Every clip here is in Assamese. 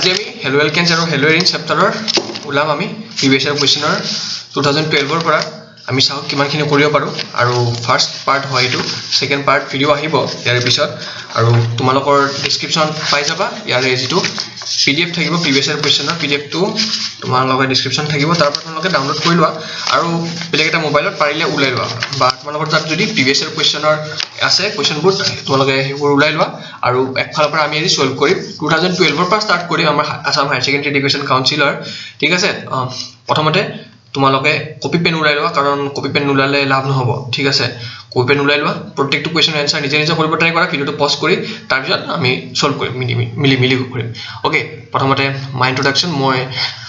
আজি আমি হেলো এলকেনছ আৰু হেলো এৰিন চেপ্টাৰৰ ওলাম আমি প্ৰিভিয়াছ ইয়াৰ কুৱেশ্যনৰ 2012 ৰ পৰা আমি চাও কিমানখিনি কৰিব পাৰো আৰু ফাৰ্স্ট পাৰ্ট হয় এটো সেকেন্ড পাৰ্ট ভিডিও আহিব ইয়াৰ পিছত আৰু তোমালোকৰ ডেসক্ৰিপচন পাই যাবা ইয়াৰ যেটো PDF থাকিব প্ৰিভিয়াছ ইয়াৰ কুৱেশ্যনৰ PDF টো তোমালোকৰ ডেসক্ৰিপচন থাকিব তাৰ পৰা তোমালোকে ডাউনলোড কৰি লোৱা আৰু বেলেগ এটা মোবাইলত পাৰিলে উলাই লোৱা বা তোমালোকৰ তাত যদি প্ৰিভিয়াছ ইয়াৰ কুৱেশ্যনৰ আছে কুৱেশ্যনবোৰ তোমালোকে হেবোৰ উলাই লোৱা আৰু একফালৰ পৰা আমি আজি সলভ কৰিম 2012 ৰ পৰা স্টাৰ্ট কৰিম আমাৰ আসাম হায়াৰ সেকেন্ডাৰী এডুকেশ্যন কাউন্সিলৰ ঠিক আছে প্ৰথমতে তোমালোকে কপি পেন উলাই লোৱা কাৰণ কপি পেন উলালে লাভ নহব ঠিক আছে কপি পেন উলাই লোৱা প্ৰত্যেকটো কোৱেশ্যন আনসাৰ নিজে নিজে কৰিব ট্ৰাই কৰা ভিডিওটো পজ কৰি তাৰ পিছত আমি সলভ কৰিম মিলি কৰিম ওকে প্ৰথমতে মাই ইন্ট্ৰোডাকচন মই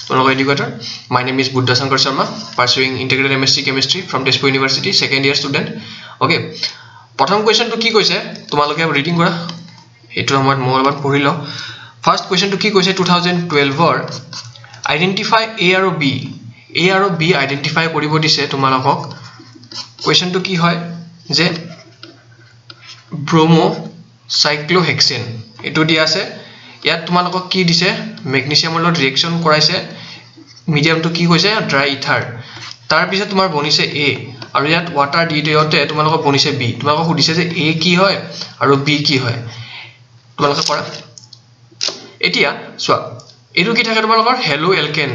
তোমালোকৰ educator my name is Buddha Shankar Sharma pursuing integrated MSc chemistry from Tezpur university second year student okay প্ৰথম কোৱেশ্যনটো কি কৈছে তোমালোকে ৰিডিং কৰা এটো সময়ত মই অলপ পঢ়ি লও ফাৰ্স্ট কোৱেশ্যনটো কি কৈছে 2012 ৰ আইডেন্টিফাই এ আৰু বি আইডেন্টিফাই কৰিব দিছে তোমালোকক কোৱেশ্যনটো কি হয় যে ব্ৰোমো সাইক্লোহেক্সেন এটো দিয়া আছে ইয়াত তোমালোকক কি দিছে মেগনেছিয়ামৰ লগত ৰিএকচন কৰাইছে মিডিয়ামটো কি কৈছে ড্ৰাই ইথাৰ তাৰ পিছত তোমাৰ বনিছে এ আৰু ইয়াত ওয়াটাৰ দি দিওতে তোমালোকক বনিছে বি তোমালোকক সুধিছে যে এ কি হয় আৰু বি কি হয় তোমালোকে কৰা এতিয়া সোৱা এটো কি থাকে তোমালোকৰ হেলো এলকেন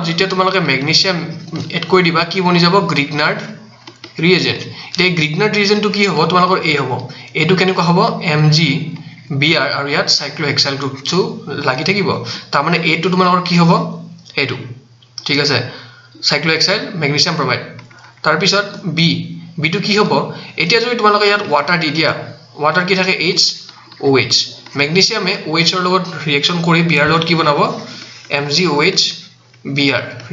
যেতিয়া তোমালোকে মেগনেছিয়াম এড কৰি দিবা কি বনি যাব গ্ৰিগনাৰ্ড ৰিএজেন্ট এই গ্ৰিগনাৰ্ড ৰিএজেন্টটো কি হ'ব তোমালোকৰ এ হ'ব এটো কেনেকুৱা হ'ব MgBr আৰু ইয়াত সাইক্লোহেক্সাইল গ্ৰুপটো লাগি থাকিব তাৰ মানে এটো তোমালোকৰ কি হ'ব এটো ঠিক আছে সাইক্লোহেক্সাইল মেগনেছিয়াম ব্ৰোমাইড তাৰ পিছত বি টো কি হ'ব এতিয়া যদি তোমালোকে ইয়াত ওয়াটাৰ দি দিয়া ওয়াটাৰ কি থাকে HOH মেগনেছিয়ামে OH ৰ লগত ৰিএকচন কৰি Br লগত কি বনাব MgOH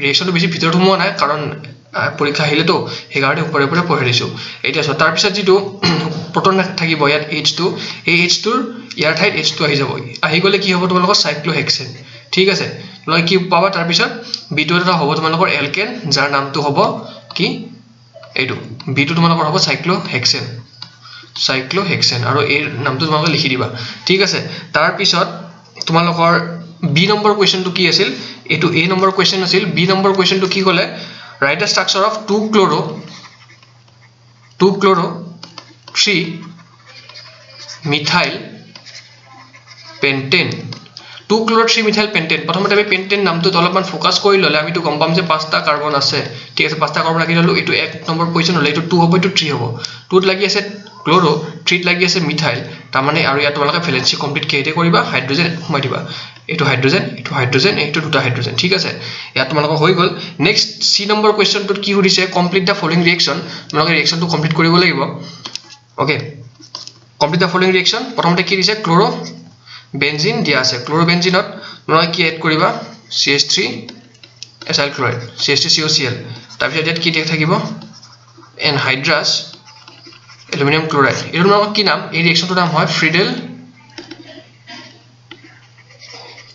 ৰিএকচনটো বেছি ভিতৰত হোৱা নাই কাৰণ পৰীক্ষা আহিলে তো হেগাৰতে উপৰে পঢ়ি দিছো এতিয়া সো তাৰ পিছত যেটো প্ৰটন থাকিব ইয়াত H2 এই H2 ৰ ইয়াৰ ঠাইত H2 আহি যাব আহি গলে কি হ'ব তোমালোকৰ সাইক্লোহেক্সেন ঠিক আছে তোমালোকে কি পাবা তাৰ পিছত B2 এটা হ'ব তোমালোকৰ এলকেন যাৰ নামটো হ'ব কি এইটো B2 তোমালোকৰ হ'ব সাইক্লোহেক্সেন আৰু এৰ নামটো তোমালোকে লিখি দিবা ঠিক আছে তাৰ পিছত তোমালোকৰ বি নম্বৰ কোৱেশ্যনটো কি আছিল এটো এ নম্বৰ কোৱেশ্যন আছিল বি নম্বৰ কোৱেশ্যনটো কি ক'লে write the structure of 2 chloro 3 methyl pentane 2 chloro 3 methyl pentane প্ৰথমতে আমি পেন্টেন নামটো অলপমান ফোকাস কৰি ললে আমি তো গম পাম যে পাঁচটা কাৰ্বন আছে ঠিক আছে পাঁচটা কাৰ্বন লাগি ললো এটো এক নম্বৰ পজিশন হলে এটো 2 হ'ব এটো 3 হ'ব 2 ত লাগি আছে ক্লোৰো 3 ত লাগি আছে মিথাইল তাৰ মানে আৰু ইয়াত তোমালোকে ভ্যালেন্সি কমপ্লিট কেইতে কৰিবা হাইড্ৰোজেন সোমাই দিবা এটো হাইড্ৰোজেন এটো দুটা হাইড্ৰোজেন ঠিক আছে ইয়াত তোমালোক হৈ গল নেক্সট সি নম্বৰ কোৱেশ্যনটোত কি সুধিছে কমপ্লিট দা ফলোইং ৰিএকচন তোমালোকে ৰিএকচনটো কমপ্লিট কৰিব লাগিব okay complete the following reaction প্ৰথমতে কি দিছে ক্লোৰো বেনজিন দিয়া আছে ক্লোৰো বেনজিনত তোমালোকে কি এড কৰিবা CH3 এসাইল ক্লোৰাইড CH3COCl তাৰ পিছত ইয়াত কি থাকিব এনহাইড্ৰাছ এলুমিনিয়াম ক্লোৰাইড এৰ নাম কি নাম এই ৰিএকচনটোৰ নাম হয় ফ্ৰিডেল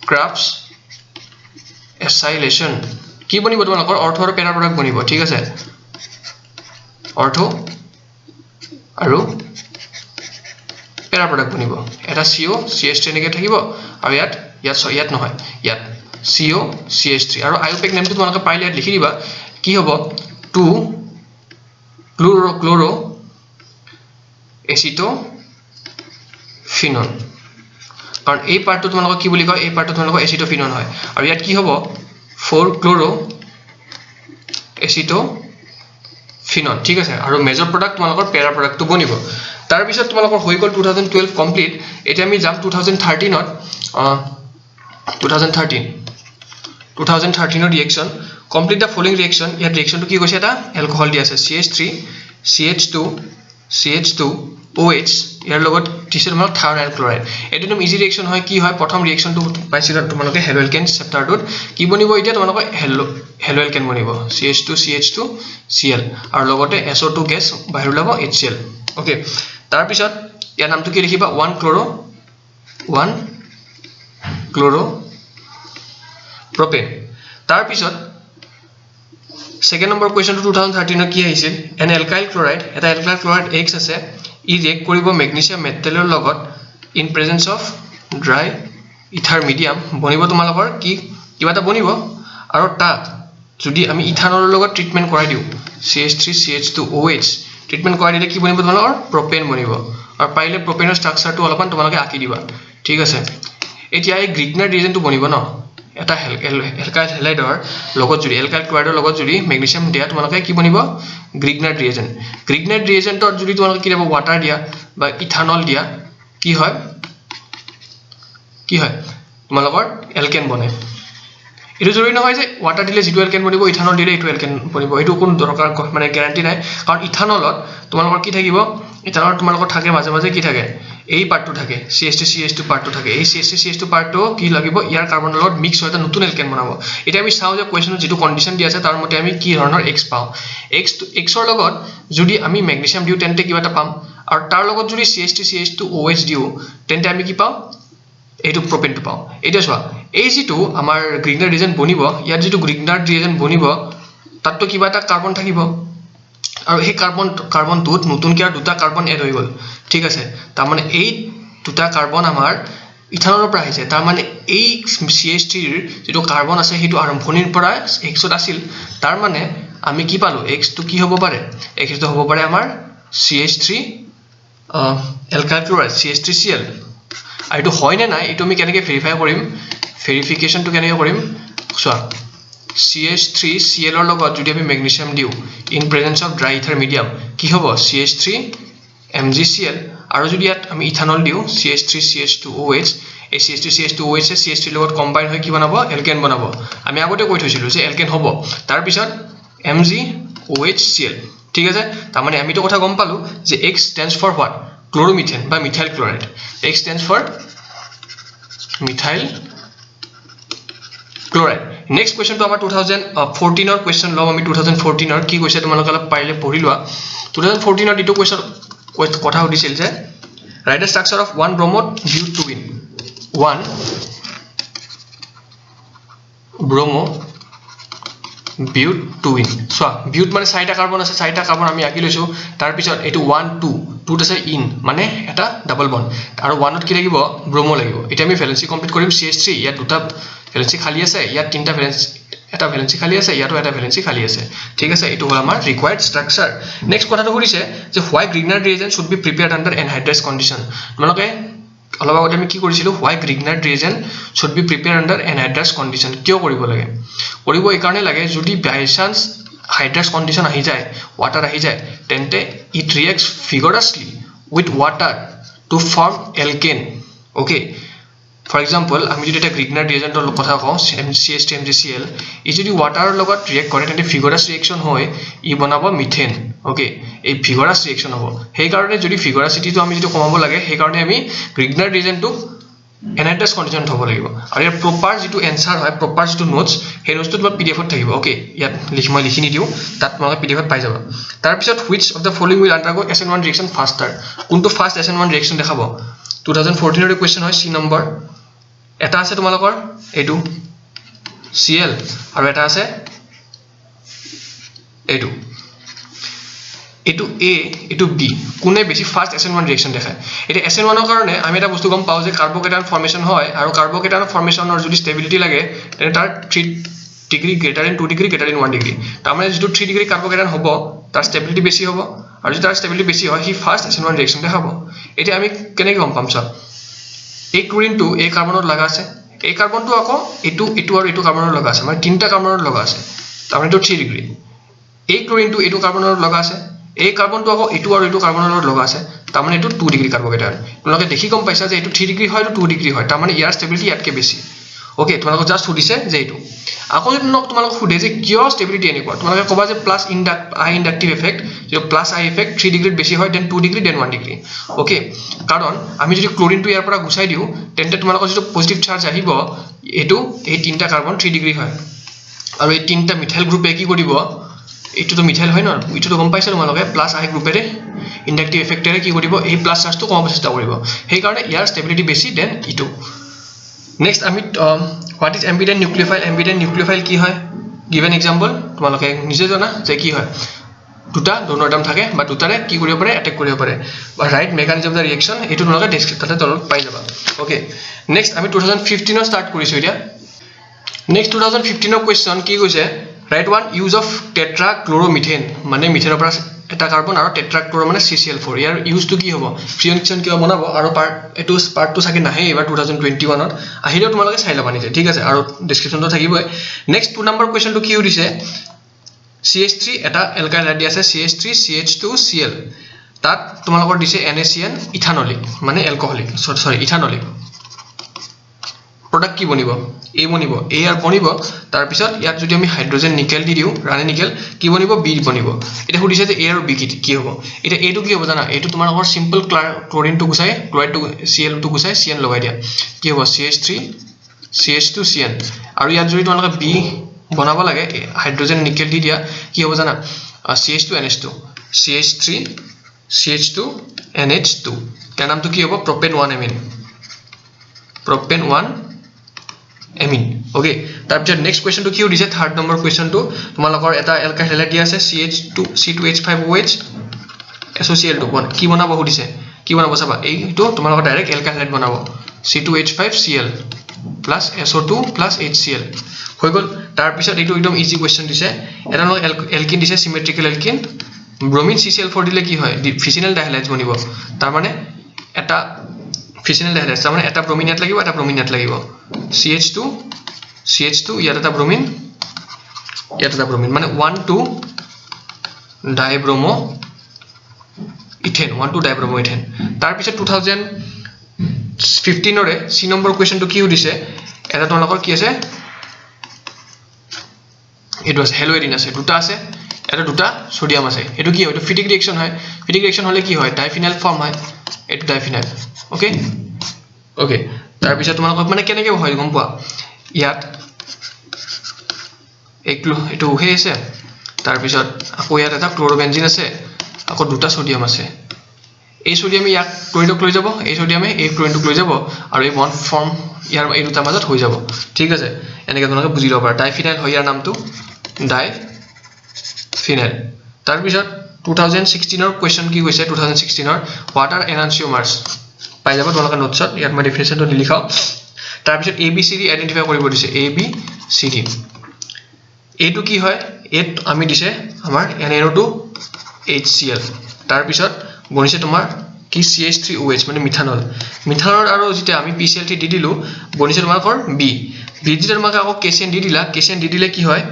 ক্ৰাফটছ এসাইলেশন কি বনিব তোমালোকৰ অৰ্থ আৰু পেৰা প্ৰডাক্ট বনিব ঠিক আছে অৰ্থ আৰু পেৰা প্ৰডাক্ট বনিব এটা CO CH3 এনেকৈ থাকিব আৰু ইয়াত নহয় ইয়াত CO CH3 আৰু আইউপেক নেমটো তোমালোকে পাৰিলে ইয়াত লিখি দিবা কি হ'ব 2 ক্লোৰো এচিটোফিনন কাৰণ এই পাৰ্টটো তোমালোকক কি বুলি কয় এই পাৰ্টটো তোমালোকক এচিটোফিনন হয় আৰু ইয়াত কি হ'ব 4 ক্লোৰো এচিটোফিনন ঠিক আছে আৰু মেজৰ প্ৰডাক্ট তোমালোকৰ পেৰা প্ৰডাক্টটো বনিব তাৰ পিছত তোমালোকৰ হৈ গল 2012 কমপ্লিট এতিয়া আমি যাম 2013 ত 2013 ৰ reaction complete the following reaction ইয়াত ৰিএকচনটো কি কৈছে এটা এলকহল দি আছে CH3 CH2 OH ইয়াৰ লগত দিছে তোমাৰ থাইৰাইড ক্লোৰাইড এটো ইজি ৰিএকচন হয় কি হয় প্ৰথম ৰিএকচনটো পাইছিল তোমালোকে হেলো এলকেন চেপ্টাৰটোত কি বনিব এতিয়া তোমালোকৰ হেলো এলকেন বনিব CH2CH2Cl আৰু লগতে SO2 গেছ বাহিৰ ওলাব HCl ওকে তাৰ পিছত ইয়াৰ নামটো কি লিখিবা 1 ক্লোৰো প্ৰপেন তাৰ পিছত সেকেন্ড নম্বৰ কোৱেশ্যনটো 2013 ৰ কি আহিছিল এন এলকাইল ক্লোৰাইড এটা এলকাইল ক্লোৰাইড X আছে ই ৰিএক্ট কৰিব মেগনেছিয়াম মেটেলৰ লগত in presence of dry ether medium বনিব তোমালোকৰ কি কিবা এটা বনিব আৰু তাত যদি আমি ইথানলৰ লগত ট্ৰিটমেন্ট কৰাই দিও CH3CH2OH ট্ৰিটমেন্ট কৰাই দিলে কি বনিব তোমালোকৰ প্ৰপেন বনিব আৰু পাৰিলে প্ৰপেনৰ ষ্ট্ৰাকচাৰটো অলপমান তোমালোকে আঁকি দিবা ঠিক আছে এতিয়া এই গ্ৰিগনাৰ ৰিএজেন্টটো বনিব ন এটা এলকাইল হেলাইডৰ লগত যদি এলকাইল ক্লোৰাইডৰ লগত যদি মেগনেছিয়াম দিয়া তোমালোকে কি বনিব গ্ৰিগনাৰ ৰিএজেন্টৰ যদি তোমালোকে কিবা ওয়াটাৰ দিয়া বা ইথানল দিয়া কি হয় তোমালোকৰ এলকেন বনে এটো জৰুৰী নহয় যে ওয়াটাৰ দিলে যেটো এলকেন বনিব ইথানল দিলে এটো এলকেন বনিব এটো কোন দৰকাৰ মানে গ্যাৰান্টি নাই কাৰণ ইথানলত তোমালোকৰ কি থাকিব ইথানলত তোমালোকৰ থাকে মাজে মাজে কি থাকে এই পাৰ্টটো থাকে CH3CH2 পাৰ্টটো থাকে এই CH3CH2 পাৰ্টটো কি লাগিব ইয়াৰ কাৰ্বনৰ লগত মিক্স হৈ এটা নতুন এলকেন বনাব এটা আমি চাও যে কোৱেশ্চনত যেটো কন্ডিশন দিয়া আছে তাৰ মতে আমি কি ধৰণৰ x পাও x ৰ লগত যদি আমি মেগনেছিয়াম দিও তেন্তে কিবা এটা পাম আৰু তাৰ লগত যদি CH3CH2OH দিও তেন্তে আমি কি পাও এইটো প্ৰপেনটো পাও এটা চোৱা এই যেটো আমাৰ গ্ৰিগনাৰ ৰিএজেন্ট বনিব ইয়াৰ যেটো গ্ৰিগনাৰ ৰিএজেন্ট বনিব তাতটো কিবা এটা কাৰ্বন থাকিব আৰু এই কাৰ্বনটোত নতুনকৈ আৰু দুটা কাৰ্বন এড হৈ গল ঠিক আছে তাৰ মানে এই দুটা কাৰ্বন আমাৰ ইথানলৰ পৰা আহিছে তাৰ মানে এই CH3 ৰ যেটো কাৰ্বন আছে হেতু আৰম্ভণিৰ পৰা x ত আছিল তাৰ মানে আমি কি পালো x টো কি হ'ব পাৰে x টো হ'ব পাৰে আমাৰ CH3 এলকাইল ক্লোৰাইড CH3Cl আৰু এটো হয় নে নাই এটো আমি কেনেকৈ ভেৰিফাই কৰিম ভেৰিফিকেশনটো কেনেকৈ কৰিম চোৱা CH3Cl ৰ লগত যদি আমি মেগনেছিয়াম দিও in presence of dry ether medium কি হ'ব CH3MgCl আৰু যদি ইয়াত আমি ইথানল দিও CH3CH2OH এই CH3CH2OH এ CH3 লগত কম্বাইন হৈ কি বনাব এলকেন বনাব আমি আগতে কৈ থৈছিলো যে এলকেন হ'ব তাৰ পিছত MgOHCl ঠিক আছে তাৰ মানে আমি তো কথা গম পালো যে X stands for what ক্লোৰোমিথেন বা methyl chloride X stands for methyl chloride next question তো আমাৰ 2014 ৰ কোৱেশ্চন লম আমি 2014 ৰ কি কৈছে তোমালোক অলপ পাৰিলে পঢ়ি লোৱা 2014 ৰ এটো কোৱেশ্চন কথা উঠিছিল যে write the structure of 1 bromo but two ene 1 bromo but two ene so but মানে চাৰিটা কাৰ্বন আছে চাৰিটা কাৰ্বন আমি আকি লৈছো তাৰ পিছত এটো 1 2 2 আছে ইন মানে এটা ডাবল বন্ড আৰু 1 ত কি লাগিব ব্ৰোমো লাগিব এটা আমি ভ্যালেন্সি কমপ্লিট কৰিম CH3 ইয়াত দুটা ভ্যালেন্সি খালি আছে ইয়াত তিনটা ভ্যালেন্সি এটা ভ্যালেন্সি খালি আছে ইয়াতো এটা ভ্যালেন্সি খালি আছে ঠিক আছে এটো হল আমাৰ ৰিকোয়াৰ্ড ষ্ট্ৰাকচাৰ নেক্সট কথাটো কৰিছে যে why Grignard reagent should be prepared under anhydrous condition তোমালোকে অলপ আগতে আমি কি কৰিছিলো why Grignard reagent should be prepared under anhydrous condition কিয় কৰিব লাগে কৰিব এই কাৰণে লাগে যদি বাই চান্স হাইড্ৰাছ কন্ডিশন আহি যায় ওয়াটাৰ আহি যায় তেন্তে it reacts vigorously with water to form alkane okay for example আমি যদি এটা গ্ৰিগনাৰ ৰিএজেন্টৰ কথা কওঁ CH3MgCl ই যদি ওয়াটাৰৰ লগত ৰিএক্ট কৰে তেন্তে ফিগাৰাছ ৰিএকচন হয় ই বনাব মিথেন ওকে এই ফিগাৰাছ ৰিএকচন হ'ব সেই কাৰণে যদি ফিগাৰাছিটিটো আমি যদি কমাব লাগে সেই কাৰণে আমি গ্ৰিগনাৰ ৰিএজেন্টটো এনহাইড্ৰাছ কন্ডিশন হ'ব লাগিব আৰু ইয়াৰ প্ৰপাৰ যেটো এনসাৰ হয় প্ৰপাৰ যেটো নোটস সেই নোটসটো তোমাৰ পিডিএফত থাকিব ওকে ইয়াত মই লিখি নিদিও তাত তোমালোকে পিডিএফত পাই যাবা তাৰ পিছত which of the following will undergo SN1 reaction faster কোনটো ফাৰ্স্ট SN1 reaction দেখাব 2014 ৰ কোৱেশ্চন হয় C নম্বৰ এটা আছে তোমালোকৰ এটো Cl আৰু এটা আছে এটো A এটো B কোনে বেছি ফাস্ট SN1 ৰিঅ্যাকশন দেখায় এটা SN1 ৰ কাৰণে আমি এটা বস্তু গম পাও যে কাৰ্বকেটায়ন ফৰ্মেশন হয় আৰু কাৰ্বকেটায়ন ফৰ্মেশনৰ যদি ষ্টেবিলিটি লাগে তেনে তাৰ 3 degree greater than 2 degree greater than 1 degree তাৰ মানে যেটো 3 ডিগ্ৰী কাৰ্বকেটায়ন হ'ব তাৰ ষ্টেবিলিটি বেছি হ'ব আৰু যদি তাৰ ষ্টেবিলিটি বেছি হয় হি ফাস্ট SN1 ৰিঅ্যাকশন দেখাব এটা আমি কেনেকৈ গম পাম সব এই ক্লোৰিনটো এই কাৰ্বনত লাগা আছে এই কাৰ্বনটো আকৌ এটো আৰু এটো কাৰ্বনত লগা আছে মানে তিনটা কাৰ্বনত লগা আছে তাৰ মানে 3 ডিগ্ৰী এই ক্লোৰিনটো এটো কাৰ্বনত লগা আছে এই কাৰ্বনটো আকৌ এটো আৰু এটো কাৰ্বনৰ লগা আছে তাৰ মানে এটো 2 ডিগ্ৰী কাৰ্বকেটায়ন তোমালোকে দেখি গম পাইছা যে এটো 3 ডিগ্ৰী হয় আৰু 2 ডিগ্ৰী হয় তাৰ মানে ইয়াৰ ষ্টেবিলিটি ইয়াতকে বেছি ওকে তোমালোকে জাস্ট সুধিছে যে এটো আকৌ যদি তোমালোকে সুধে যে কিয় ষ্টেবিলিটি এনেকুৱা তোমালোকে কবা যে প্লাস ইনডাকটিভ ইফেক্ট যে প্লাস আই ইফেক্ট 3 ডিগ্ৰীত বেছি হয় দেন 2 ডিগ্ৰী দেন 1 ডিগ্ৰী ওকে কাৰণ আমি যদি ক্লোৰিনটো ইয়াৰ পৰা গুছাই দিও তেন্তে তোমালোকৰ যেটো পজিটিভ চাৰ্জ আহিব এটো এই তিনটা কাৰ্বন 3 ডিগ্ৰী হয় আৰু এই তিনটা মিথাইল গ্ৰুপে কি কৰিব এটো তো মিথাইল হয় ন এটো তো গম পাইছা তোমালোকে প্লাস আই গ্ৰুপেৰে ইনডাকটিভ ইফেক্টৰে কি কৰিব এই প্লাস চাৰ্জটো কমাব চেষ্টা কৰিব সেই কাৰণে ইয়াৰ ষ্টেবিলিটি বেছি দেন ইটো নেক্সট আমি হোৱাট ইজ এম্বিডেন্ট নিউক্লিওফাইল কি হয় গিভেন এক্সাম্পল তোমালোকে নিজে জানা যে কি হয় দুটা ডোনাৰ এটম থাকে বা দুটাৰে কি কৰিব পাৰে এটেক কৰিব পাৰে বা right mechanism of the reaction এটো তোমালোকে ডেসক্ৰিপচনতে তলত পাই যাবা ওকে নেক্সট আমি 2015 ৰ স্টাৰ্ট কৰিছো এতিয়া নেক্সট 2015 ৰ কোৱেশ্চন কি কৈছে ৰাইট ওৱান ইউজ অফ টেট্ৰাক্লোৰোমিথেন মানে মিথেনৰ পৰা এটা কাৰ্বন আৰু টেট্ৰাক্লোৰো মানে CCl4 ইয়াৰ ইউজটো কি হ'ব ফ্ৰিকশন কিবা বনাব আৰু পাৰ্টটো সাকে নাহে এবাৰ 2021 ত আহিলেও তোমালোকে চাই লবা নিজে ঠিক আছে আৰু ডেসক্ৰিপচনটো থাকিবই নেক্সট 2 নম্বৰ কোৱেশ্চনটো কি দিছে CH3 এটা এলকাইল হাইড আছে CH3 CH2Cl তাত তোমালোকৰ দিছে NaCN ইথানলিক মানে এলকহলিক সৰি ইথানলিক প্ৰডাক্ট কি বনিব A বনিব A আৰ বনিব তাৰ পিছত ইয়াত যদি আমি হাইড্ৰোজেন নিকেল দি দিও ৰানি নিকেল কি বনিব B বনিব এটা সুধিছে যে A আৰু B কি হ'ব এটা A টো কি হ'ব জানা এটো তোমালোকৰ সিম্পল ক্লোৰিন টো গুছাই ক্লোৰাইড টো Cl টো গুছাই CN লগাই দিয়া কি হ'ব CH3 CH2Cn আৰু ইয়াত যদি তোমালোকে B বনাব লাগে হাইড্ৰোজেন নিকেল দি দিয়া কি হ'ব জানা CH2NH2 CH3 CH2NH2 তাৰ নামটো কি হ'ব প্ৰপেন 1 এমিন প্ৰপেন 1 এমিন ওকে তাৰপিছত নেক্সট কোৱেশ্চনটো কি দিছে থাৰ্ড নম্বৰ কোৱেশ্চনটো তোমালোকৰ এটা এলকাইল হাইড দিয়া আছে C2H5OH SOCl2 কি বনাব সুধিছে কি বনাব চাবা এইটো তোমালোকৰ ডাইৰেক্ট এলকাইল হাইড বনাব C2H5Cl plus SO2 plus HCl হৈ গল তাৰ পিছত এইটো একদম ইজি কোৱেশ্চন দিছে এটা এলকিন দিছে সিমেট্ৰিক্যাল এলকিন ব্ৰোমিন CCl4 দিলে কি হয় ফিচিনাল ডাইহালাইডছ বনিব তাৰ মানে এটা ফিচিনাল ডাইহালাইডছ তাৰ মানে এটা ব্ৰোমিন ইয়াত লাগিব এটা ব্ৰোমিন ইয়াত লাগিব CH2 ইয়াত এটা ব্ৰোমিন মানে 1 2 ডাইব্ৰোমো ইথেন তাৰ পিছত 2015 ৰে সি নম্বৰ কোৱেশ্চনটো কি দিছে এটা তোমালোকৰ কি আছে এটো আছে হেলোইডিন আছে দুটা আছে এটা দুটা সোডিয়াম আছে এটো কি হয় এটো ফিটিক ৰিঅ্যাকশন হয় ফিটিক ৰিঅ্যাকশন হলে কি হয় ডাইফিনাইল ফৰ্ম হয় এটো ডাইফিনাইল ওকে তাৰ পিছত তোমালোকক মানে কেনেকৈ হয় গম পোৱা ইয়াত এটো হৈ আছে তাৰ পিছত আকৌ ইয়াত এটা ক্লোৰোবেনজিন আছে আকৌ দুটা সোডিয়াম আছে এই সোডিয়ামে ইয়াক ক্লোৰিনক লৈ যাব এই সোডিয়ামে এই ক্লোৰিনক লৈ যাব আৰু এই বন্ড ফৰ্ম ইয়াৰ এই দুটা মাজত হৈ যাব ঠিক আছে এনেকৈ তোমালোকে বুজি লব পাৰা ডাইফিনাইল হয় ইয়াৰ নামটো ডাইফিনাইল তাৰ পিছত 2016 ৰ কোৱেশ্চন কি কৈছে 2016 ৰ ওয়াটাৰ এনানচিওমাৰ্স পাই যাব তোমালোকে নোটছত ইয়াত মই ডেফিনিশনটো লিখাও তাৰ পিছত ABCD আইডেন্টিফাই কৰিব দিছে ABCD এইটো কি হয় এত আমি দিছে আমাৰ NaNO2 HCl তাৰ পিছত বনিছে তোমাৰ কি CH3OH মানে মিথানল আৰু যেতিয়া আমি PCl3 দি দিলো বনিছে তোমালোকৰ B যেতিয়া তোমাক আকৌ KCN দি দিলে কি হয়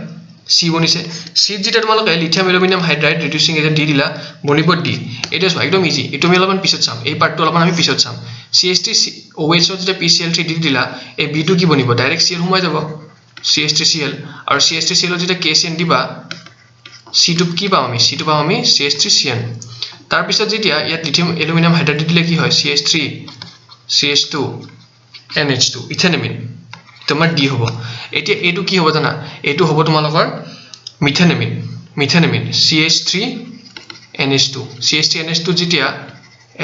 C বনিছে C যেতিয়া তোমালোকে লিথিয়াম এলুমিনিয়াম হাইড্ৰাইড ৰিডিউসিং এজেন্ট দি দিলা বনিব D এটা একদম ইজি এটো আমি অলপমান পিছত চাম এই পাৰ্টটো অলপমান আমি পিছত চাম CH3OH যেতিয়া PCl3 দি দিলা এই B টো কি বনিব ডাইৰেক্ট Cl সোমাই যাব CH3Cl আৰু CH3Cl যেতিয়া KCN দিবা C টো কি পাম আমি C টো পাম আমি CH3CN তাৰ পিছত যেতিয়া ইয়াত লিথিয়াম এলুমিনিয়াম হাইড্ৰাইড দিলে কি হয় CH3 CH2 NH2 ইথানমিন তোমাৰ D হ'ব এতিয়া এটো কি হ'ব জানা এটো হ'ব তোমালোকৰ মিথানমিন CH3 NH2 যেতিয়া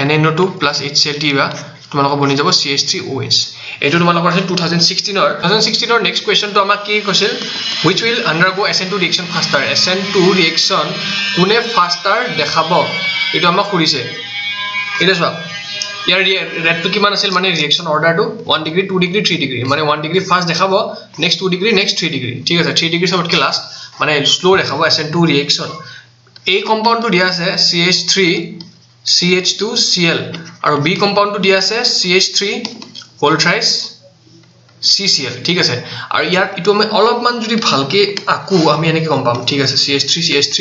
NaNO2 plus HCl দিবা তোমালোকৰ বনি যাব CH3OH এটো তোমালোকৰ আছে 2016 ৰ নেক্সট কোৱেশ্চনটো আমাক কি কৈছিল which will undergo SN2 reaction faster SN2 reaction কোনে ফাস্টাৰ দেখাব এটো আমাক কৰিছে এটা চোৱা ইয়াৰ ৰেটটো কিমান আছিল মানে ৰিঅ্যাকশন অৰ্ডাৰটো 1 ডিগ্ৰী 2 ডিগ্ৰী 3 ডিগ্ৰী মানে 1 ডিগ্ৰী ফাস্ট দেখাব নেক্সট 2 ডিগ্ৰী নেক্সট 3 ডিগ্ৰী ঠিক আছে 3 ডিগ্ৰী সবতকে লাষ্ট মানে স্লো দেখাব SN2 ৰিঅ্যাকশন এই কম্পাউন্ডটো দিয়া আছে CH3 CH2Cl আৰু B কম্পাউন্ডটো দিয়া আছে CH3 হোল থ্ৰাইস CCl ঠিক আছে আৰু ইয়াত ইটো আমি অলপমান যদি ভালকে আকু আমি এনেকৈ গম পাম ঠিক আছে CH3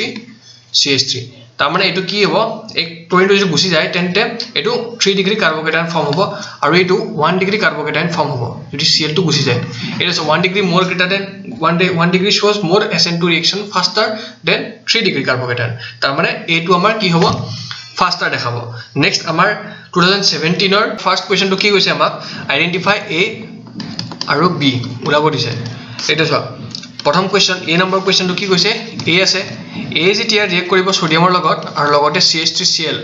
তাৰ মানে এটো কি হ'ব এক ক্লোৰিনটো যদি গুছি যায় তেন্তে এটো 3 ডিগ্ৰী কাৰ্বকেটায়ন ফৰ্ম হ'ব আৰু এটো 1 ডিগ্ৰী কাৰ্বকেটায়ন ফর্ম হ'ব যদি Cl টো গুছি যায় এটা আছে 1 degree more greater than 1 degree shows more SN2 reaction faster than 3 degree কাৰ্বকেটায়ন তাৰ মানে এটো আমাৰ কি হ'ব ফাস্টাৰ দেখাব নেক্সট আমাৰ 2017 ৰ ফাৰ্স্ট কোৱেশ্চনটো কি কৈছে আমাক আইডেন্টিফাই A আৰু B ওলাব দিছে এটা চোৱা প্ৰথম কোৱেশ্চন A নম্বৰ কোৱেশ্চনটো কি কৈছে A আছে A যেতিয়া ৰিয়েক্ট কৰিব সোডিয়ামৰ লগত আৰু লগতে CH3Cl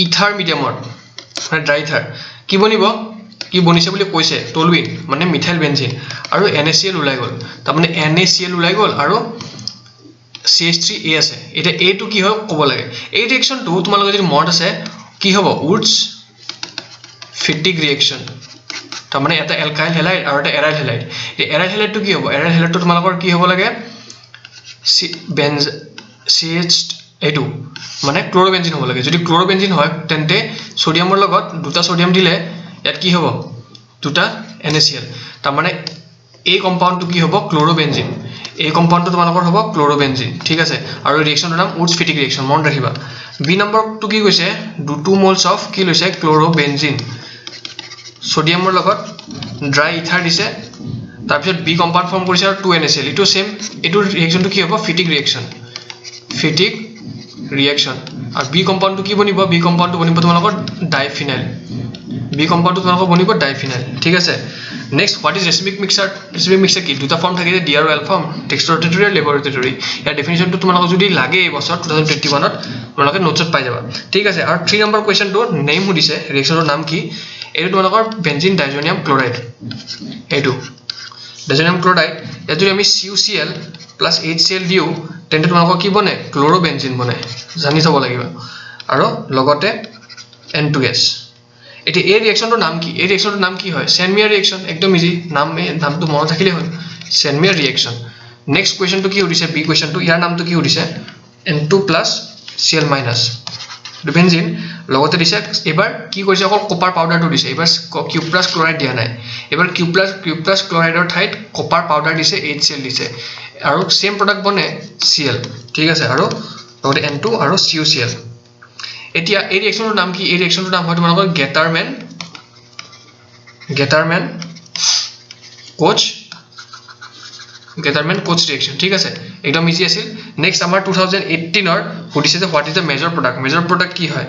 ইথাৰ মিডিয়ামত মানে ড্ৰাই ইথাৰ কি বনিব কি বনিছে বুলি কৈছে টলুইন মানে মিথাইল বেনজিন আৰু NaCl ওলাই গল তাৰ মানে NaCl ওলাই গল আৰু CH3A আছে এটা A টো কি হয় ক'ব লাগে এই ৰিঅ্যাকচনটো তোমালোকৰ যদি মনত আছে কি হ'ব উডছ ফিটিক ৰিঅ্যাকচন তাৰ মানে এটা এলকাইল হেলাইড আৰু এটা এৰাইল হেলাইড এই এৰাইল হেলাইডটো কি হ'ব এৰাইল হেলাইডটো তোমালোকৰ কি হ'ব লাগে CH এইটো মানে ক্লোৰোবেনজিন হ'ব লাগে যদি ক্লোৰোবেনজিন হয় তেন্তে সোডিয়ামৰ লগত দুটা সোডিয়াম দিলে ইয়াত কি হ'ব দুটা NaCl তাৰ মানে এই কম্পাউণ্ডটো কি হ'ব ক্লোৰোবেনজিন এই কম্পাউণ্ডটো তোমালোকৰ হ'ব ক্লোৰোবেনজিন ঠিক আছে আৰু ৰিঅ্যাকচনটোৰ নাম উডছ ফিটিক ৰিঅ্যাকচন মনত ৰাখিবা বি নম্বৰটো কি কৈছে 2 মোলছ অফ কি লৈছে ক্লোৰোবেনজিন সোডিয়ামৰ লগত ড্ৰাই ইথাৰ দিছে তাৰপিছত বি কম্পাউণ্ড ফৰ্ম কৰিছে আৰু 2 NaCl ইটো সেম এটো ৰিঅ্যাকচনটো কি হ'ব ফিটিক ৰিঅ্যাকচন আৰু বি কম্পাউণ্ডটো কি বনিব বি কম্পাউণ্ডটো বনিব তোমালোকৰ ডাইফিনাইল বি কম্পাউণ্ডটো তোমালোকৰ বনিব ডাইফিনাইল ঠিক আছে নেক্সট হোৱাট ইজ ৰেচিপিক মিক্সাৰ কি দুটা ফৰ্ম থাকে ডি আৰু এল ফৰ্ম টেক্সট ৰটেটৰী আৰু লেবৰ ৰটেটৰী ইয়াৰ ডেফিনিশ্যনটো তোমালোকক যদি লাগে এই বছৰ 2021 ত তোমালোকে নোটছত পাই যাবা ঠিক আছে আৰু 3 নম্বৰ কোৱেশ্চনটো নেম সুধিছে ৰিঅ্যাকচনৰ নাম কি এইটো তোমালোকৰ বেনজিন ডাইজোনিয়াম ক্লোৰাইড এইটো ডাইজোনিয়াম ক্লোৰাইড ইয়াত যদি আমি CuCl প্লাছ HCl দিও তেন্তে তোমালোকৰ কি বনে ক্লোৰোবেনজিন বনে জানি থব লাগিব আৰু লগতে N2S এটি এই ৰিঅ্যাকচনটোৰ নাম কি এই ৰিঅ্যাকচনটোৰ নাম কি হয় সেনমিয়াৰ ৰিঅ্যাকচন একদম ইজি নামটো মনত থাকিলে হ'ল সেনমিয়াৰ ৰিঅ্যাকচন নেক্সট কোৱেশ্চনটো কি সুধিছে বি কোৱেশ্চনটো ইয়াৰ নামটো কি সুধিছে N2 + Cl- বেনজিন লগতে দিছে এবাৰ কি কৰিছে অকল কপাৰ পাউডাৰটো দিছে এবাৰ কিউ প্লাছ ক্লোৰাইড দিয়া নাই এবাৰ কিউ প্লাছ ক্লোৰাইডৰ ঠাইত কপাৰ পাউডাৰ দিছে HCl দিছে আৰু সেম প্ৰডাক্ট বনে Cl ঠিক আছে আৰু লগতে N2 আৰু CuCl এতিয়া এই ৰিঅ্যাকচনটোৰ নাম কি এই ৰিঅ্যাকচনটোৰ নাম হয় তোমালোকৰ গেটাৰম্যান কোচ ৰিঅ্যাকচন ঠিক আছে একদম ইজি আছিল নেক্সট আমাৰ 2018 ৰ সুধিছে যে what is the major product কি হয়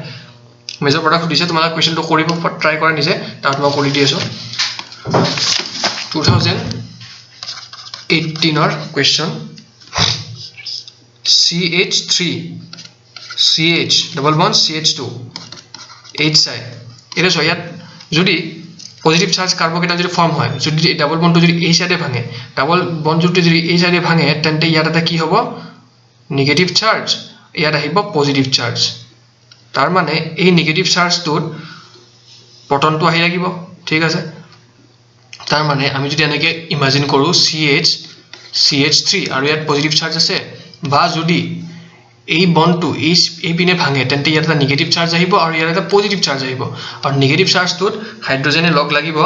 মেজৰ প্ৰডাক্ট সুধিছে তোমালোকে কোৱেশ্চনটো কৰিব ট্ৰাই কৰা নিজে তাত মই কৰি দি আছো 2018 ৰ question CH3 CH double bond CH2 H side এটা সো ইয়াত যদি পজিটিভ চার্জ কার্বোকেটান যদি ফর্ম হয় যদি ডাবল বন্ডটো যদি এই সাইডে ভাঙে ডাবল বন্ডটো যদি এই সাইডে ভাঙে তেন্তে ইয়াত এটা কি হ'ব নেগেটিভ চার্জ ইয়াত আহিব পজিটিভ চার্জ তাৰ মানে এই নেগেটিভ চাৰ্জটোত প্ৰটনটো আহি লাগিব ঠিক আছে তাৰ মানে আমি যদি এনেকে ইমাজিন কৰো CH3 আৰু ইয়াত পজিটিভ চার্জ আছে বা যদি এই বন্ডটো এই পিনে ভাঙে তেন্তে ইয়াত এটা নেগেটিভ চার্জ আহিব আৰু ইয়াত এটা পজিটিভ চাৰ্জ আহিব আৰু নেগেটিভ চাৰ্জটোত হাইড্ৰোজেনে লগ লাগিব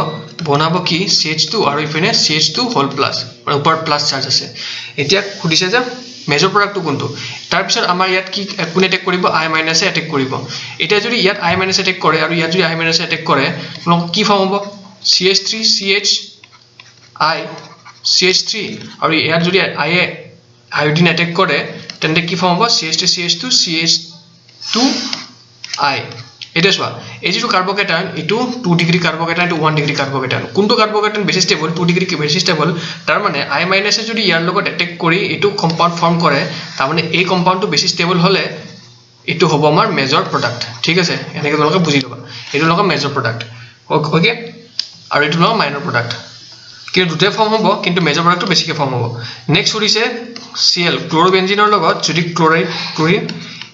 বনাব কি CH2 আৰু ইপিনে CH2 হোল প্লাস মানে ওপৰ প্লাস চাৰ্জ আছে এতিয়া খুদিছে যে মেজৰ প্ৰডাক্টটো কোনটো তাৰ পিছত আমাৰ ইয়াত কি কোনে এটেক কৰিব I- এ এটেক কৰিব এতিয়া যদি ইয়াত I- এটেক কৰে আৰু ইয়াত যদি I- এটেক কৰে তোমালোক কি ফৰ্ম হ'ব CH3 CH3 আৰু ইয়াত যদি I এ আয়োডিন এটেক কৰে তেন্তে কি ফৰ্ম হ'ব CH3 CH2 CH2I এটা সোৱা এই যেটো কাৰ্বোকেটান এটো 2 ডিগ্ৰী কাৰ্বোকেটান এটো 1 ডিগ্ৰী কাৰ্বোকেটান কোনটো কাৰ্বোকেটান বেছি ষ্টেবল 2 ডিগ্ৰী বেছি ষ্টেবল তাৰ মানে I- এ যদি ইয়াৰ লগত এটেক কৰি এটো কম্পাউণ্ড ফৰ্ম কৰে তাৰ মানে এই কম্পাউণ্ডটো বেছি ষ্টেবল হলে এটো হ'ব আমাৰ মেজৰ প্ৰডাক্ট ঠিক আছে এনেকৈ তোমালোকে বুজি লবা এটো লগৰ মেজৰ প্ৰডাক্ট ওকে আৰু এটো লগৰ মাইনৰ প্ৰডাক্ট কিন্তু দুটা ফৰ্ম হ'ব কিন্তু মেজৰ প্ৰডাক্টটো বেছিকে ফৰ্ম হ'ব নেক্সট কৰিছে Cl ক্লোৰোবেনজিনৰ লগত যদি chlorine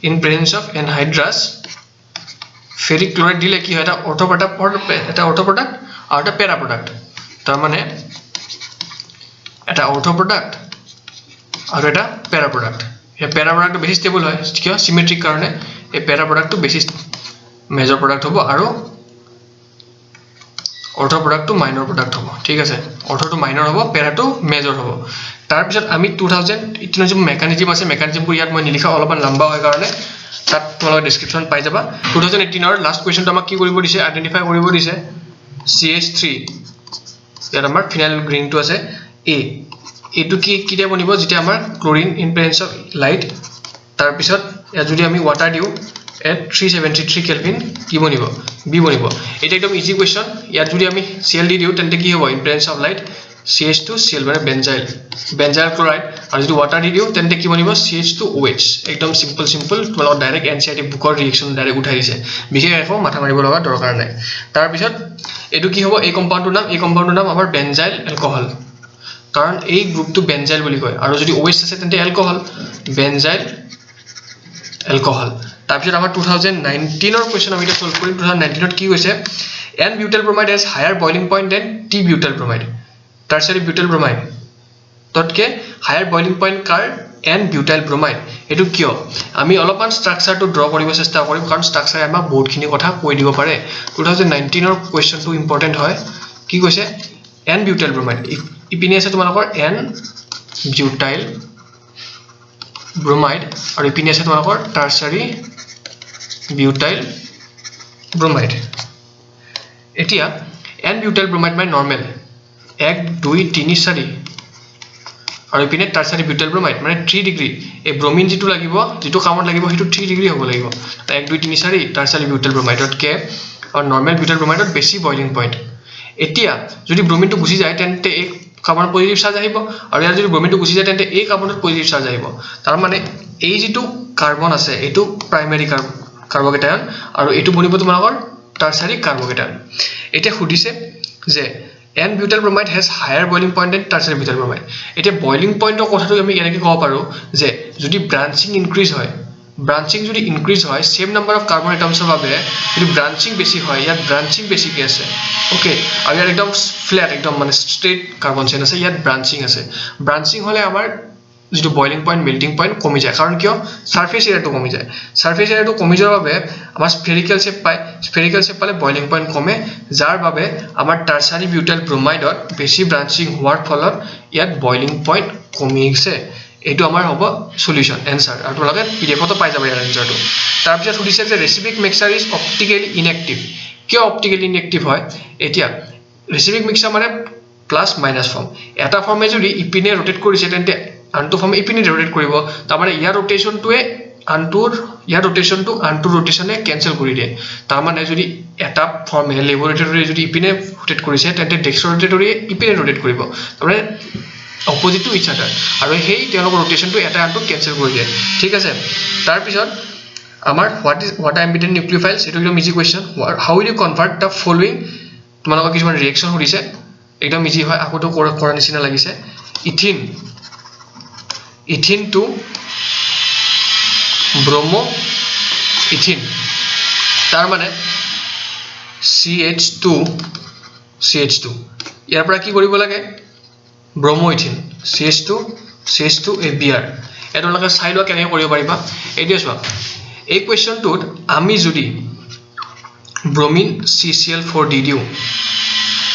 in presence of anhydrous ferric chloride দিলে কি হয় এটা অৰ্থো প্ৰডাক্ট আৰু এটা পেৰা প্ৰডাক্ট তাৰ মানে এটা অৰ্থো প্ৰডাক্ট আৰু এটা পেৰা প্ৰডাক্ট এই পেৰা প্ৰডাক্টটো বেছি ষ্টেবল হয় কিয় সিমেট্ৰিক কাৰণে এই পেৰা প্ৰডাক্টটো বেছি মেজৰ প্ৰডাক্ট হ'ব আৰু অৰ্থো প্ৰডাক্টটো মাইনৰ প্ৰডাক্ট হ'ব ঠিক আছে অৰ্থটো মাইনৰ হ'ব পেৰাটো মেজৰ হ'ব তাৰ পিছত আমি 2018 যে মেকানিজম আছে মেকানিজমবোৰ ইয়াত মই নিলিখা অলপমান লম্বা হয় কাৰণে তাত তোমালোকে ডেসক্ৰিপচন পাই যাবা 2018 ৰ লাষ্ট কোৱেশ্চনটো আমাক কি কৰিব দিছে আইডেন্টিফাই কৰিব দিছে CH3 ইয়াত আমাৰ ফিনাইল গ্ৰীনটো আছে A এটো কি কিটা বনিব যেটা আমাৰ chlorine in presence of light তাৰ পিছত ইয়াত যদি আমি ওয়াটাৰ দিও at 373 কেলভিন কি বনিব বি বনিব এটা একদম ইজি কোৱেশ্চন ইয়াত যদি আমি Cl দি দিও তেন্তে কি হ'ব in presence of light CH2 Cl মানে বেনজাইল ক্লোৰাইড আৰু যদি ওয়াটাৰ দি দিও তেন্তে কি বনিব CH2OH একদম সিম্পল তোমালোক ডাইৰেক্ট এনসিআৰটি বুকৰ ৰিঅ্যাকচন ডাইৰেক্ট উঠাই দিছে বিশেষ একো মাথা মাৰিব লগা দৰকাৰ নাই তাৰ পিছত এটো কি হ'ব এই কম্পাউণ্ডৰ নাম আমাৰ বেনজাইল এলকহল কাৰণ এই গ্ৰুপটো বেনজাইল বুলি কয় আৰু যদি OH আছে তেন্তে এলকহল বেনজাইল এলকহল তাৰপিছত আমাৰ 2019 ৰ কোৱেশ্চন আমি এটা সলভ কৰিম 2019 ত কি কৈছে N butyl bromide has higher boiling point than T butyl bromide tertiary butyl bromide ততকে higher boiling point car N butyl bromide এটো কিয় আমি অলপমান স্ট্ৰাকচাৰটো ড্ৰ কৰিব চেষ্টা কৰিম কাৰণ স্ট্ৰাকচাৰে আমাক বহুতখিনি কথা কৈ দিব পাৰে 2019 ৰ কোৱেশ্চনটো ইম্পৰ্টেন্ট হয় কি কৈছে N butyl bromide ইপিনে আছে তোমালোকৰ N butyl bromide আৰু ইপিনে আছে তোমালোকৰ tertiary butyl bromide এতিয়া N butyl bromide মানে নৰমাল 1 2 3 4 আৰু ইপিনে tertiary butyl bromide মানে 3 ডিগ্ৰী এই ব্ৰোমিন যেটো লাগিব যেটো কামত লাগিব হেতু 3 ডিগ্ৰী হ'ব লাগিব 1 2 3 4 tertiary butyl bromide কে আৰু নৰমাল butyl bromide বেছি বয়লিং পইণ্ট এতিয়া যদি ব্ৰোমিনটো গুছি যায় তেন্তে এক কাৰ্বন পজিটিভ চাৰ্জ আহিব আৰু ইয়াৰ যদি ব্ৰোমিনটো গুছি যায় তেন্তে এই কাৰ্বনত পজিটিভ চাৰ্জ আহিব তাৰ মানে এই যেটো কাৰ্বন আছে এটো প্ৰাইমাৰী কাৰ্বকেটায়ন আৰু এটো বনিব তোমালোকৰ tertiary carbocation এটা খুদিছে যে N butyl bromide has higher boiling point than tertiary butyl bromide এটা boiling point ৰ কথাটো আমি এনেকৈ ক'ব পাৰো যে যদি ব্ৰাঞ্চিং ইনক্ৰিজ হয় সেম নাম্বাৰ অফ কাৰ্বন এটমছৰ বাবে যদি ব্ৰাঞ্চিং বেছি হয় ইয়াত ব্ৰাঞ্চিং বেছি কি আছে ওকে আৰু ইয়াত একদম ফ্ল্যাট একদম মানে স্ট্ৰেট কাৰ্বন চেইন আছে ইয়াত ব্ৰাঞ্চিং আছে ব্ৰাঞ্চিং হলে আমাৰ যেটো বয়লিং পয়েন্ট মেল্টিং পয়েন্ট কমি যায় কাৰণ কিয় সাৰফেস এৰিয়াটো কমি যায় সাৰফেস এৰিয়াটো কমি যোৱাৰ বাবে আমাৰ স্ফেৰিকেল শেপ পালে বয়লিং পয়েন্ট কমে যাৰ বাবে আমাৰ টাৰচাৰী বিউটাইল ব্ৰোমাইডত বেছি ব্ৰাঞ্চিং হোৱাৰ ফলত ইয়াত বয়লিং পয়েন্ট কমিছে এটো আমাৰ হ'ব সলিউশন এনসাৰ আৰু তোমালোকে পিডিএফটো পাই যাবা ইয়াৰ এনসাৰটো তাৰ পিছত সুধিছে যে ৰেসিপিক মিক্সাৰ ইজ অপটিক্যালি ইনএক্টিভ কিয় অপটিক্যালি ইনএক্টিভ হয় এতিয়া ৰেসিপিক মিক্সাৰ মানে প্লাস মাইনাস ফৰ্ম এটা ফৰ্মে যদি ইপিনে ৰোটেট কৰিছে তেন্তে আনটো ফৰ্ম ইপিনে ৰোটেট কৰিব তাৰ মানে ইয়াৰ ৰোটেশনটোৱে আনটোৰ ৰোটেশনে ক্যান্সেল কৰি দিয়ে তাৰ মানে যদি এটা ফৰ্মে ল্যাবৰেটৰি যদি ইপিনে ৰোটেট কৰিছে তেন্তে ডেক্সট্ৰৰেটৰি ইপিনে ৰোটেট কৰিব তাৰ মানে অপোজিট টু ইচ আদাৰ আৰু হেই তেওঁলোকৰ ৰোটেশনটো এটা আনটো ক্যান্সেল কৰি দিয়ে ঠিক আছে তাৰ পিছত আমাৰ what I am beaten nucleophiles এটো একদম easy question how will you convert the following তোমালোকৰ কিছুমান ৰিঅ্যাকশন কৰিছে একদম ইজি হয় আকোটো কৰা নিচিনা লাগিছে ইথিন টু ব্ৰোমো ইথিন তাৰ মানে CH2 ইয়াৰ পৰা কি কৰিব লাগে ব্ৰোমো ইথিন CH2 ABr এটোলকে চাই লোৱা কেনে কৰিব পাৰিবা এইটো চোৱা এই কোৱেশ্চনটোত আমি যদি ব্ৰোমিন CCl4 দি দিও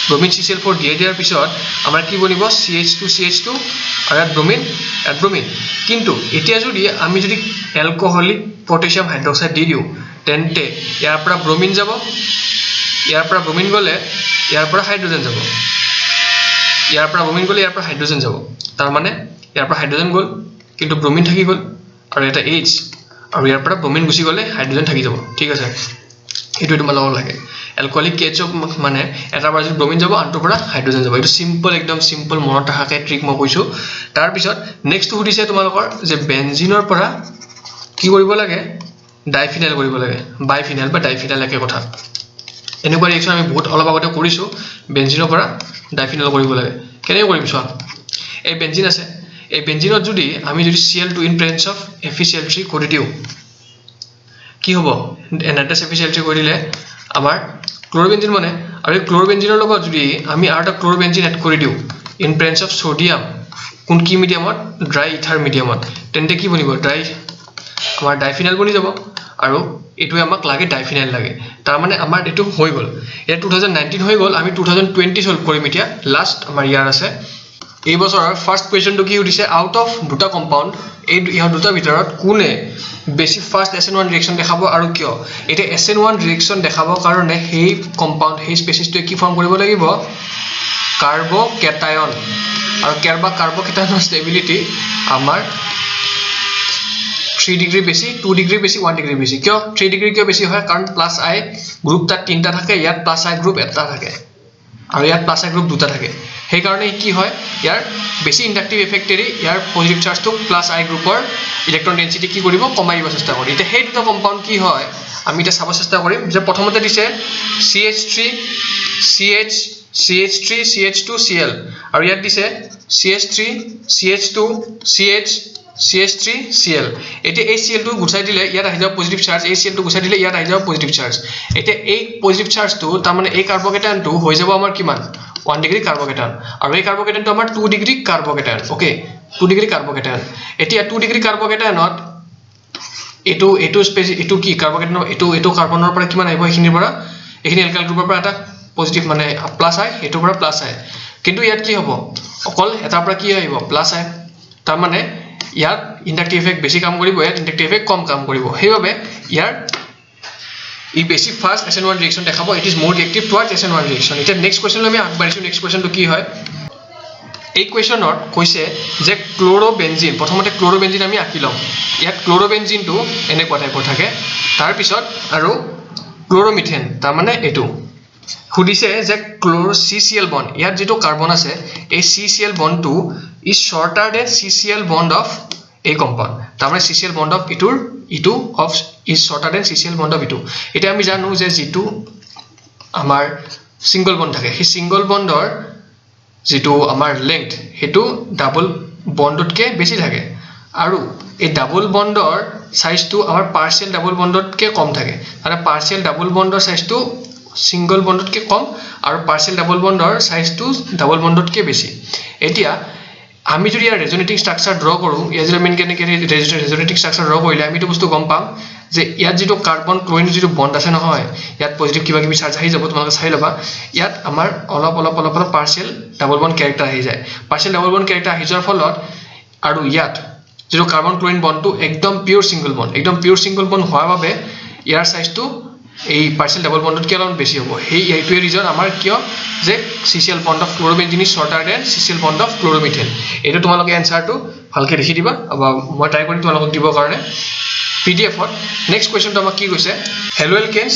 ব্ৰোমিন CCl4 দিয়ে দিয়াৰ পিছত আমাৰ কি বনিব CH2 আৰু ব্ৰোমিন কিন্তু এতিয়া যদি আমি যদি অ্যালকোহলিক পটাশিয়াম হাইড্ৰক্সাইড দি দিও তেন্তে ইয়াৰ পৰা ব্ৰোমিন যাব ইয়াৰ পৰা ব্ৰোমিন গলে ইয়াৰ পৰা হাইড্ৰোজেন যাব ইয়াৰ পৰা ব্ৰোমিন গলে ইয়াৰ পৰা হাইড্ৰোজেন যাব তাৰ মানে ইয়াৰ পৰা হাইড্ৰোজেন গল কিন্তু ব্ৰোমিন থাকি গল আৰু এটা H আৰু ইয়াৰ পৰা ব্ৰোমিন গুছি গলে হাইড্ৰোজেন থাকি যাব ঠিক আছে এটো তোমালোকৰ লাগে অ্যালকোহলিক কেচপ মানে এটা পৰা যদি ব্ৰোমিন যাব আনটো পৰা হাইড্ৰোজেন যাব এটো সিম্পল একদম সিম্পল মনত ৰাখাকে ট্ৰিক মই কৈছো তাৰ পিছত নেক্সট সুধিছে তোমালোকৰ যে বেনজিনৰ পৰা কি কৰিব লাগে ডাইফিনাইল কৰিব লাগে বাইফিনাইল বা ডাইফিনাইল একে কথা এনেকুৱা ৰিঅ্যাকশন আমি বহুত অলপ আগতে কৰিছো বেনজিনৰ পৰা ডাইফিনাইল কৰিব লাগে কেনে কৰিম চোৱা এই বেনজিন আছে এই বেনজিনত যদি আমি যদি Cl2 in presence of FeCl3 কৰি দিও কি হ'ব এনাটাছ FeCl3 কৰি দিলে আমাৰ ক্লোৰোবেনজিন মানে আৰু এই ক্লোৰোবেনজিনৰ লগত যদি আমি আৰু এটা ক্লোৰোবেনজিন এড কৰি দিও ইন প্ৰেজেন্স অফ সোডিয়াম কোন কি মিডিয়ামত ড্ৰাই ইথাৰ মিডিয়ামত তেন্তে কি বনিব আমাৰ ডাইফিনাইল বনি যাব আৰু এটো আমাক লাগে ডাইফিনাইল লাগে তাৰ মানে আমাৰ এটো হৈ গল এ 2019 হৈ গল আমি 2020 সলভ কৰিম এতিয়া লাষ্ট আমাৰ ইয়াৰ আছে এই বছৰৰ ফাৰ্স্ট কোৱেশ্চনটো কি উঠিছে আউট অফ দুটা কম্পাউন্ড এই ইহৰ দুটা ভিতৰত কোনে বেছি ফাৰ্স্ট SN1 ৰিঅ্যাকশন দেখাব আৰু কিয় এটা SN1 ৰিঅ্যাকশন দেখাব কাৰণে হেই কম্পাউন্ড হেই স্পেচিছটো কি ফৰ্ম কৰিব লাগিব কাৰ্বকেটায়ন আৰু কাৰ্বকেটায়নৰ ষ্টেবিলিটি আমাৰ 3 ডিগ্ৰী বেছি 2 ডিগ্ৰী বেছি 1 ডিগ্ৰী বেছি কিয় 3 ডিগ্ৰী কিয় বেছি হয় কাৰণ প্লাস I গ্ৰুপ তাত তিনটা থাকে ইয়াত প্লাস I গ্ৰুপ এটা থাকে আৰু ইয়াত প্লাস I গ্ৰুপ দুটা থাকে সেই কাৰণে কি হয় ইয়াৰ বেছি ইন্ডাকটিভ ইফেক্টেৰি ইয়াৰ পজিটিভ চাৰ্জটো প্লাস I গ্ৰুপৰ ইলেক্ট্ৰন ডেন্সিটি কি কৰিব কমাই দিব চেষ্টা কৰি এটা হেই দুটা কম্পাউন্ড কি হয় আমি এটা চাব চেষ্টা কৰিম যে প্ৰথমতে দিছে CH3 CH CH3 CH2 Cl আৰু ইয়াত দিছে CH3 CH2 CH CH3 Cl এতিয়া এই Cl টো গুছাই দিলে ইয়াত আহি যাব পজিটিভ চাৰ্জ এই Cl টো গুছাই দিলে ইয়াত আহি যাব পজিটিভ চাৰ্জ এতিয়া এই পজিটিভ চাৰ্জটো তাৰ মানে এই কাৰ্বকেটানটো হৈ যাব আমাৰ কিমান 1 ডিগ্ৰী কাৰ্বকেটান আৰু এই কাৰ্বকেটানটো আমাৰ 2 ডিগ্ৰী কাৰ্বকেটান ওকে 2 ডিগ্ৰী কাৰ্বকেটান এতিয়া 2 ডিগ্ৰী কাৰ্বকেটানত এটো স্পেস এটো কি কাৰ্বকেটান এটো কাৰ্বনৰ পৰা কিমান আহিব এখিনিৰ পৰা এখিনি এলকাইল গ্ৰুপৰ পৰা এটা পজিটিভ মানে প্লাস আই এটোৰ পৰা প্লাস আই কিন্তু ইয়াত কি হ'ব অকল এটাৰ পৰা কি আহিব প্লাস আই তাৰ মানে ইয়াত ইন্ডাকটিভ ইফেক্ট বেছি কাম কৰিব ইয়াত ইন্ডাকটিভ ইফেক্ট কম কাম কৰিব সেইভাবে ইয়াৰ ই বেছি ফাস্ট SN1 ৰিঅ্যাকশন দেখাব it is more reactive towards SN1 reaction এটা নেক্সট কোৱেশ্চন আমি আগবাঢ়িছো নেক্সট কোৱেশ্চনটো কি হয় এই কোৱেশ্চনত কৈছে যে ক্লোৰোবেনজিন প্ৰথমতে ক্লোৰোবেনজিন আমি আঁকি লম ইয়াত ক্লোৰোবেনজিনটো এনেকুৱা টাইপৰ থাকে তাৰ পিছত আৰু ক্লোৰোমিথেন তাৰ মানে এটো খুদিছে যে ক্লোৰ CCl বন্ড ইয়াত যেটো কাৰ্বন আছে এই CCl বন্ডটো is shorter than CCl bond of এই কম্পাউন্ড তাৰ মানে CCl বন্ড অফ ইটো of is shorter than CCl bond of ইটো এটা আমি জানো যে যেটো আমাৰ সিঙ্গল বন্ড থাকে সেই সিঙ্গল বন্ডৰ যেটো আমাৰ লেংথ হেতু ডাবল বন্ডতকে বেছি থাকে আৰু এই ডাবল বন্ডৰ সাইজটো আমাৰ পাৰ্শিয়াল ডাবল বন্ডতকে কম থাকে মানে পাৰ্শিয়াল ডাবল বন্ডৰ সাইজটো সিঙ্গল বন্ডতকে কম আৰু পাৰ্শিয়াল ডাবল বন্ডৰ সাইজটো ডাবল বন্ডতকে বেছি এতিয়া আমি যদি ইয়াৰ ৰেজোনেটিং স্ট্ৰাকচাৰ ড্ৰ কৰো ইয়াৰ যদি আমি কেনেকৈ ৰেজোনেটিং স্ট্ৰাকচাৰ ড্ৰ কৰিলে আমি তো বস্তু গম পাম যে ইয়াত যেটো কাৰ্বন ক্লোৰিন যেটো বন্ড আছে নহয় ইয়াত পজিটিভ কিবা কিবি চাৰ্জ আহি যাব তোমালোকে চাই লবা ইয়াত আমাৰ অলপ পাৰ্শিয়াল ডাবল বন্ড ক্যাৰেক্টাৰ আহি যায় পাৰ্শিয়াল ডাবল বন্ড ক্যাৰেক্টাৰ আহি যোৱাৰ ফলত আৰু ইয়াত যেটো কাৰ্বন ক্লোৰিন বন্ডটো একদম পিওৰ সিঙ্গল বন্ড হোৱাৰ বাবে ইয়াৰ সাইজটো এই পাৰ্শিয়াল ডাবল বন্ডতকে অলপ বেছি হ'ব এই এইটোৱে ৰিজন আমাৰ কিয় যে CCl bond of chlorobenzene is shorter than CCl bond of chloromethane এটা তোমালোকে এনসাৰটো ভালকে লিখি দিবা মই ট্ৰাই কৰিম তোমালোকক দিব কাৰণে PDF ত নেক্সট কোৱেশ্চনটো আমাক কি কৈছে haloalkanes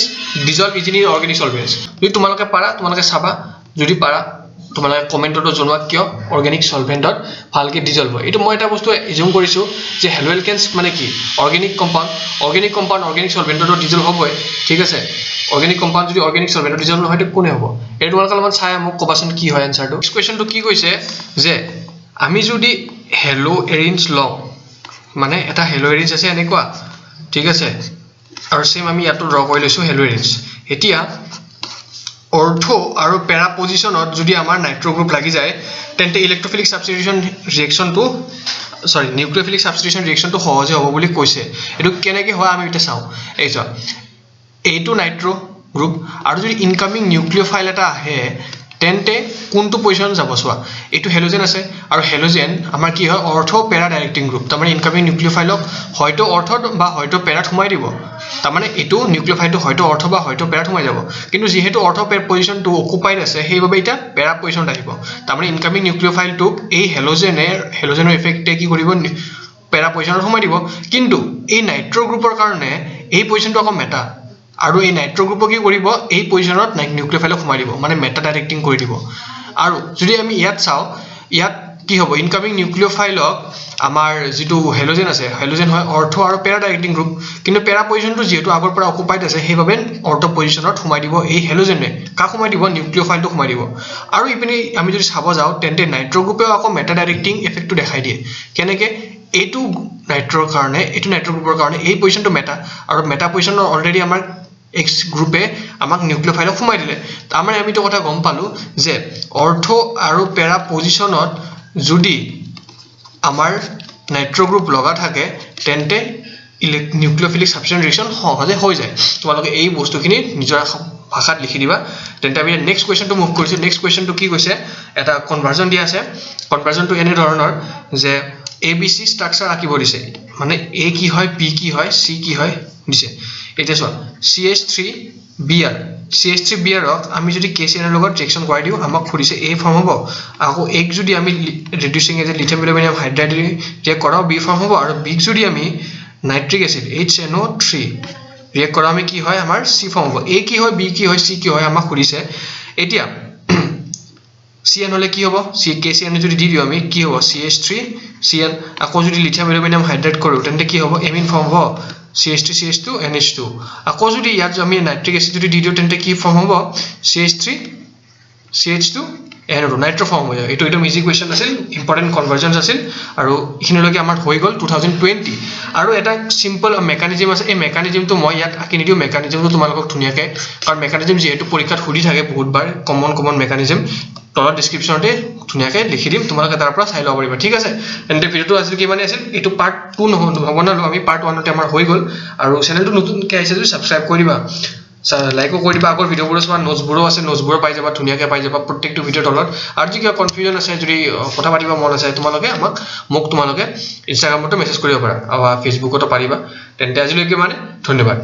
dissolve easily in organic solvents যদি তোমালোকে পাৰা তোমালোকে চাবা যদি পাৰা তোমালোকে কমেন্টত জনোৱা কিয় অৰ্গেনিক সলভেন্টত ভালকে ডিজলভ হয় এটো মই এটা বস্তু এজুম কৰিছো যে হেলো এলকেনছ মানে কি অৰ্গেনিক কম্পাউন্ড অৰ্গেনিক সলভেন্টত ডিজলভ হ'বই ঠিক আছে অৰ্গেনিক কম্পাউন্ড যদি অৰ্গেনিক সলভেন্টত ডিজলভ নহয় কোনে হ'ব এটো তোমালোকে অলপমান চাই মোক কবাচোন কি হয় আনসাৰটো নেক্সট কোৱেশ্চনটো কি কৈছে যে আমি যদি হেলো এৰিনছ লওঁ মানে এটা হেলো এৰিনছ আছে এনেকুৱা ঠিক আছে আৰু সেম আমি ইয়াতো ড্ৰ কৰি লৈছো হেলো এৰিনছ এতিয়া অৰ্থো আৰু পেৰা পজিশনত যদি আমাৰ নাইট্ৰো গ্ৰুপ লাগি যায় তেন্তে ইলেক্ট্ৰোফিলিক সাবস্টিটিউশন ৰিঅ্যাকশনটো সৰি নিউক্লিওফিলিক সাবস্টিটিউশন ৰিঅ্যাকশনটো সহজে হ'ব বুলি কৈছে এটো কেনেকৈ হয় আমি এটা চাও এইটো এইটো নাইট্ৰো গ্ৰুপ আৰু যদি ইনকামিং নিউক্লিওফাইল এটা আহে তেন্তে কোনটো পজিশন যাব সোৱা এটো হেলোজেন আছে আৰু হেলোজেন আমাৰ কি হয় অৰ্থো পেৰা ডাইৰেক্টিং গ্ৰুপ তাৰ মানে ইনকামিং নিউক্লিওফাইলক হয়তো অৰ্থত বা হয়তো পেৰাত সোমাই দিব তাৰ মানে এটো নিউক্লিওফাইলটো হয়তো অৰ্থ বা হয়তো পেৰাত সোমাই যাব কিন্তু যেহেতু অৰ্থ পজিশনটো অকুপাইড আছে সেইভাবে এটা পেৰা পজিশন আহিব তাৰ মানে ইনকামিং নিউক্লিওফাইলটো এই হেলোজেনৰ ইফেক্টে কি কৰিব পেৰা পজিশনত সোমাই দিব কিন্তু এই নাইট্ৰো গ্ৰুপৰ কাৰণে এই পজিশনটো আকৌ মেটা আৰু এই নাইট্ৰো গ্ৰুপ কি কৰিব এই পজিশনত নিউক্লিওফাইলক সোমাই দিব মানে মেটা ডাইৰেক্টিং কৰি দিব আৰু যদি আমি ইয়াত চাও ইয়াত কি হ'ব ইনকামিং নিউক্লিওফাইলক আমাৰ যেটো হেলোজেন আছে হেলোজেন হয় অৰ্থো আৰু পেৰা ডাইৰেক্টিং গ্ৰুপ কিন্তু পেৰা পজিশনটো যেহেতু আগৰ পৰা অকুপাইড আছে সেইভাবে অৰ্থো পজিশনত সোমাই দিব এই হেলোজেনে কা সোমাই দিব নিউক্লিওফাইলটো সোমাই দিব আৰু ইপিনে আমি যদি চাব যাও তেন্তে নাইট্ৰো গ্ৰুপে আকৌ মেটা ডাইৰেক্টিং ইফেক্টটো দেখাই দিয়ে কেনেকৈ এইটো নাইট্ৰোৰ কাৰণে এইটো নাইট্ৰো গ্ৰুপৰ কাৰণে এই পজিশনটো মেটা আৰু মেটা পজিশনৰ অলৰেডি আমাৰ X গ্ৰুপে আমাক নিউক্লিওফাইলক সোমাই দিলে তাৰ মানে আমি তো কথা গম পালো যে অৰ্থো আৰু পেৰা পজিশনত যদি আমাৰ নাইট্ৰো গ্ৰুপ লগা থাকে তেন্তে নিউক্লিওফিলিক সাবস্টিটিউশন ৰিঅ্যাকশন সহজে হৈ যায় তোমালোকে এই বস্তুখিনি নিজৰ ভাষাত লিখি দিবা তেন্তে আমি নেক্সট কোৱেশ্চনটো মুভ কৰিছো নেক্সট কোৱেশ্চনটো কি কৈছে এটা কনভাৰ্জন দিয়া আছে কনভাৰ্জনটো এনে ধৰণৰ যে ABC স্ট্ৰাকচাৰ আঁকিব দিছে মানে A কি হয় B কি হয় C কি হয় দিছে এটা চোৱা CH3Br ক আমি যদি KCl এৰ লগত ৰিঅ্যাকশন কৰাই দিও আমাক খুদিছে A ফৰ্ম হ'ব আকৌ A যদি আমি ৰিডিউসিং এজ লিথিয়াম অ্যালুমিনিয়াম হাইড্ৰাইড ৰিঅ্যাক্ট কৰাও B ফৰ্ম হ'ব আৰু B যদি আমি নাইট্ৰিক এসিড HNO3 ৰিঅ্যাক্ট কৰা আমি কি হয় আমাৰ C ফর্ম হ'ব A কি হয় B কি হয় C কি হয় আমাক খুদিছে এতিয়া Cn হলে কি হ'ব KCl যদি দি দিও আমি কি হ'ব CH3Cl আকৌ যদি লিথিয়াম অ্যালুমিনিয়াম হাইড্ৰাইড কৰো তেন্তে কি হ'ব এমিন ফৰ্ম হ'ব CH2CH2 NH2 আকৌ যদি ইয়াত আমি নাইট্ৰিক এসিড যদি দি দিও তেন্তে কি ফৰ্ম হ'ব CH3CH2 এন নাইট্ৰ ফৰ্ম হৈ যায় এইটো একদম ইজি কুৱেশ্যন আছিল ইম্পৰ্টেণ্ট কনভাৰ্জনছ আছিল আৰু এইখিনিলৈকে আমাৰ হৈ গ'ল 2020 আৰু এটা সিম্পল মেকানিজম আছে এই মেকানিজমটো মই ইয়াত আঁকি নিদিওঁ মেকানিজমটো তোমালোকক ধুনীয়াকৈ কাৰণ মেকানিজম যিহেতু পৰীক্ষাত সুধি থাকে বহুতবাৰ কমন মেকানিজম তলত ডেছক্ৰিপশ্যনতে ধুনীয়াকৈ লিখি দিম তোমালোকে তাৰ পৰা চাই ল'ব পাৰিবা ঠিক আছে তেন্তে ভিডিঅ'টো আছিল কিমানে আছিল এইটো পাৰ্ট 2 নহ'ব না আমি পাৰ্ট 1 তে আমাৰ হৈ গ'ল আৰু চেনেলটো নতুনকৈ আহিছে যদি সাবস্ক্ৰাইব কৰি দিবা লাইকো কৰি দিবা আগৰ ভিডিঅ'বোৰ আছে নোটছবোৰো আছে নোটছবোৰ পাই যাবা ধুনীয়াকৈ পাই যাবা প্ৰত্যেকটো ভিডিঅ'ৰ তলত আৰু যদি কিবা কনফিউজন আছে যদি কথা পাতিব মন আছে তোমালোকে মোক তোমালোকে ইনষ্টাগ্ৰামতো মেছেজ কৰিব পাৰা আৰু ফেচবুকতো পাৰিবা তেন্তে আজিলৈকে মানে ধন্যবাদ